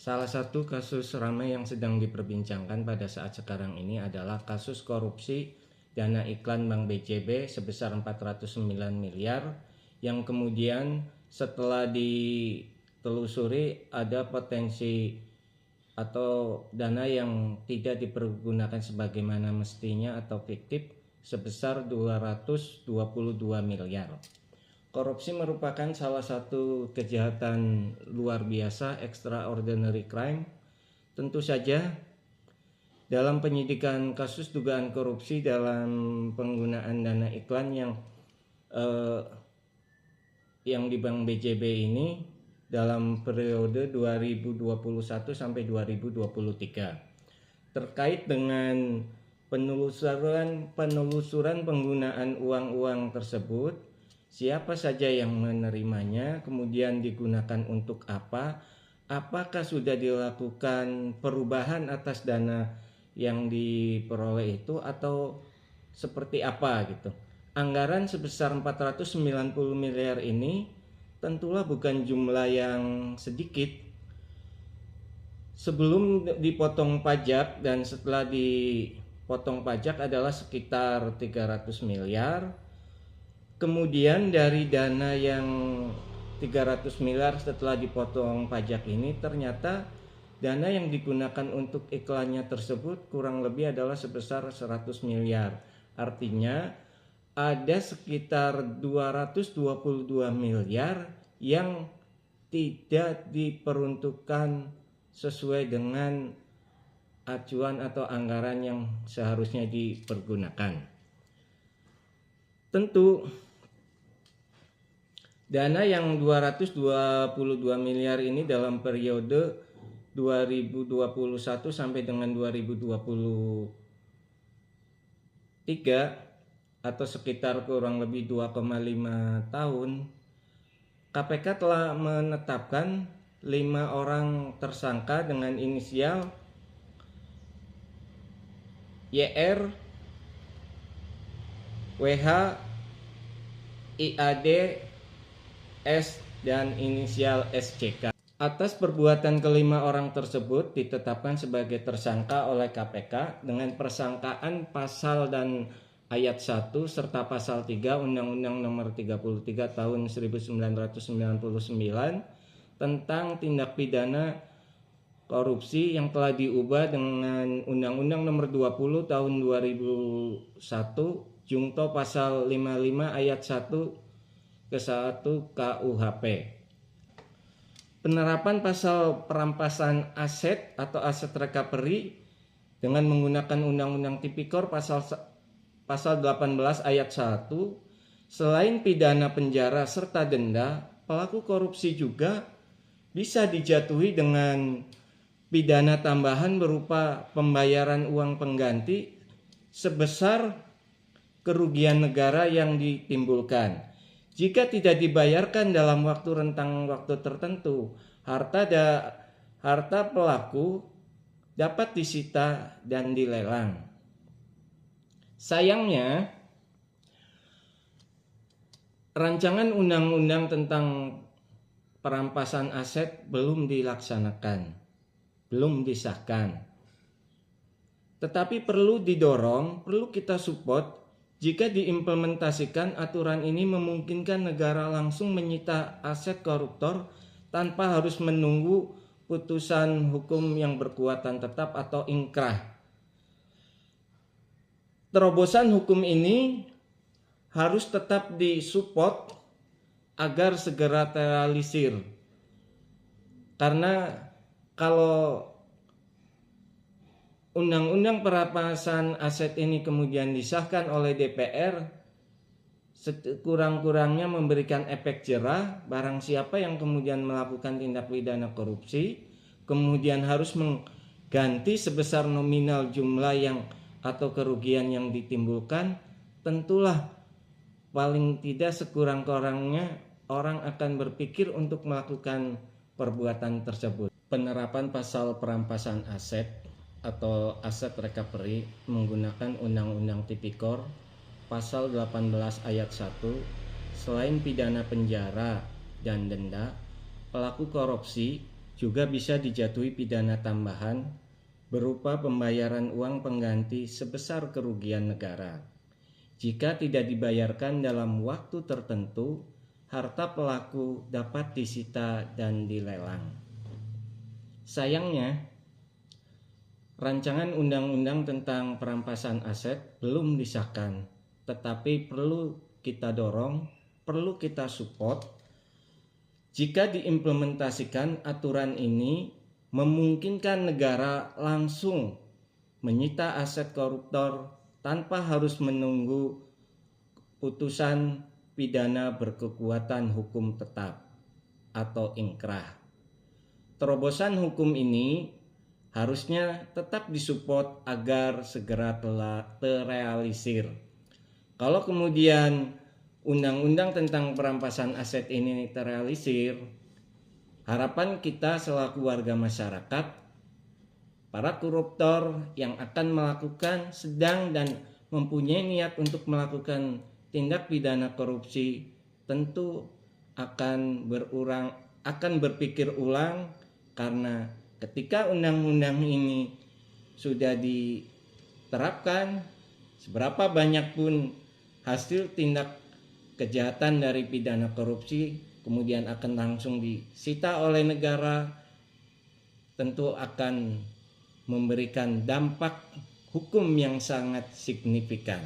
Salah satu kasus ramai yang sedang diperbincangkan pada saat sekarang ini adalah kasus korupsi dana iklan Bank BJB sebesar 409 miliar yang kemudian setelah ditelusuri ada potensi atau dana yang tidak dipergunakan sebagaimana mestinya atau fiktif sebesar 222 miliar. Korupsi merupakan salah satu kejahatan luar biasa, extraordinary crime. Tentu saja dalam penyidikan kasus dugaan korupsi dalam penggunaan dana iklan yang di Bank BJB ini dalam periode 2021 sampai 2023 terkait dengan penelusuran penggunaan uang-uang tersebut. Siapa saja yang menerimanya, kemudian digunakan untuk apa, apakah sudah dilakukan perubahan atas dana yang diperoleh itu atau seperti apa gitu. Anggaran sebesar 490 miliar ini tentulah bukan jumlah yang sedikit. Sebelum dipotong pajak dan setelah dipotong pajak adalah sekitar 300 miliar. Kemudian dari dana yang 300 miliar setelah dipotong pajak ini ternyata dana yang digunakan untuk iklannya tersebut kurang lebih adalah sebesar 100 miliar. Artinya ada sekitar 222 miliar yang tidak diperuntukkan sesuai dengan acuan atau anggaran yang seharusnya dipergunakan. Tentu dana yang 222 miliar ini dalam periode 2021 sampai dengan 2023 atau sekitar kurang lebih 2,5 tahun, KPK telah menetapkan 5 orang tersangka dengan inisial YR, WH, IAD, S, dan inisial SCK. Atas perbuatan kelima orang tersebut ditetapkan sebagai tersangka oleh KPK dengan persangkaan pasal dan ayat 1 serta pasal 3 Undang-Undang Nomor 33 Tahun 1999 tentang tindak pidana korupsi yang telah diubah dengan Undang-Undang Nomor 20 Tahun 2001 Jungto pasal 55 ayat 1 ke 1 KUHP. Penerapan pasal perampasan aset atau aset recovery dengan menggunakan Undang-Undang Tipikor pasal 18 ayat 1, selain pidana penjara serta denda, pelaku korupsi juga bisa dijatuhi dengan pidana tambahan berupa pembayaran uang pengganti sebesar kerugian negara yang ditimbulkan. Jika tidak dibayarkan dalam rentang waktu tertentu, harta pelaku dapat disita dan dilelang. Sayangnya, rancangan undang-undang tentang perampasan aset belum dilaksanakan, belum disahkan. Tetapi perlu didorong, perlu kita support. Jika diimplementasikan, aturan ini memungkinkan negara langsung menyita aset koruptor tanpa harus menunggu putusan hukum yang berkekuatan tetap atau inkrah. Terobosan hukum ini harus tetap disupport agar segera terrealisir. Karena kalau Undang-Undang perampasan aset ini kemudian disahkan oleh DPR, sekurang-kurangnya memberikan efek jerah barang siapa yang kemudian melakukan tindak pidana korupsi, kemudian harus mengganti sebesar nominal jumlah yang atau kerugian yang ditimbulkan, tentulah paling tidak sekurang-kurangnya orang akan berpikir untuk melakukan perbuatan tersebut. Penerapan pasal perampasan aset atau aset recovery menggunakan Undang-Undang Tipikor pasal 18 ayat 1, selain pidana penjara dan denda, pelaku korupsi juga bisa dijatuhi pidana tambahan berupa pembayaran uang pengganti sebesar kerugian negara. Jika tidak dibayarkan dalam waktu tertentu, harta pelaku dapat disita dan dilelang. Sayangnya, rancangan undang-undang tentang perampasan aset belum disahkan, tetapi perlu kita dorong, perlu kita support. Jika diimplementasikan, aturan ini memungkinkan negara langsung menyita aset koruptor tanpa harus menunggu putusan pidana berkekuatan hukum tetap atau inkrah. Terobosan hukum ini harusnya tetap disupport agar segera terrealisir. Kalau kemudian undang-undang tentang perampasan aset ini terrealisir, harapan kita selaku warga masyarakat, para koruptor yang akan melakukan sedang dan mempunyai niat untuk melakukan tindak pidana korupsi tentu akan berpikir ulang, karena ketika undang-undang ini sudah diterapkan, seberapa banyak pun hasil tindak kejahatan dari pidana korupsi kemudian akan langsung disita oleh negara, tentu akan memberikan dampak hukum yang sangat signifikan.